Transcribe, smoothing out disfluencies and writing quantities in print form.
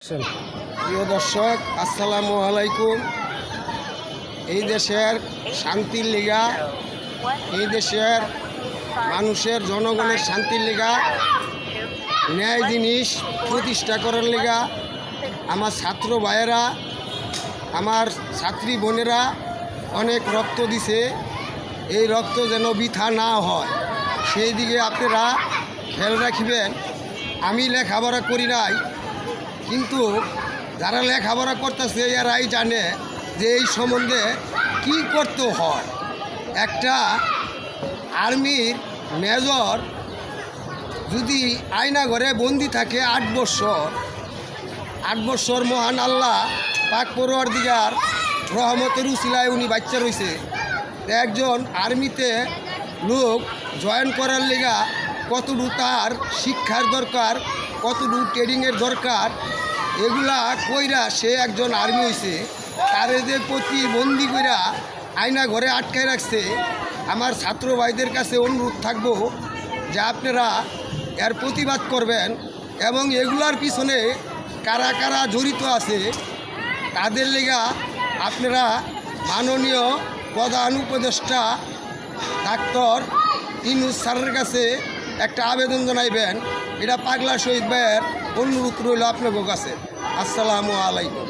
প্রিয় দর্শক, আসসালামু আলাইকুম। এই দেশের শান্তির লিগা, এই দেশের মানুষের জনগণের শান্তির লিগা, ন্যায় জিনিস প্রতিষ্ঠা করার লিগা আমার ছাত্র ভাইয়েরা, আমার ছাত্রী বোনেরা অনেক রক্ত দিছে। এই রক্ত যেন বৃথা না হয় সেই দিকে আপনারা খেয়াল রাখবেন। আমি লেখাপড়া করি নাই, কিন্তু যারা লেখাপড়া করতেছে এরাই জানে যে এই সম্বন্ধে কি করতে হয়। একটা আর্মির মেজর যদি আয়নাঘরে বন্দি থাকে 8 বছর, মহান আল্লাহ পাক পরওয়ারদিগার রহমতের উসিলায় উনি বাচ্চা রয়েছে। একজন আর্মিতে লোক জয়েন করার লেগা কতটুকু তার শিক্ষার দরকার, কতটুকু ট্রেনিংয়ের দরকার, এগুলা কইরা সে একজন আর্মি হয়েছে। তার এদের প্রতিবন্ধী কইরা আয়না ঘরে আটকায় রাখছে। আমার ছাত্র ভাইদের কাছে অনুরোধ থাকবো যে আপনারা এর প্রতিবাদ করবেন এবং এগুলার পিছনে কারা কারা জড়িত আছে তাদের লেগা আপনারা মাননীয় প্রধান উপদেষ্টা ডাক্তার ইউনূস স্যারের কাছে একটা আবেদন জানাইবেন। এটা পাগলা শহীদ ভাইয়ের অনুরোধ রইল আপনাদের কাছে। আসসালামু আলাইকুম।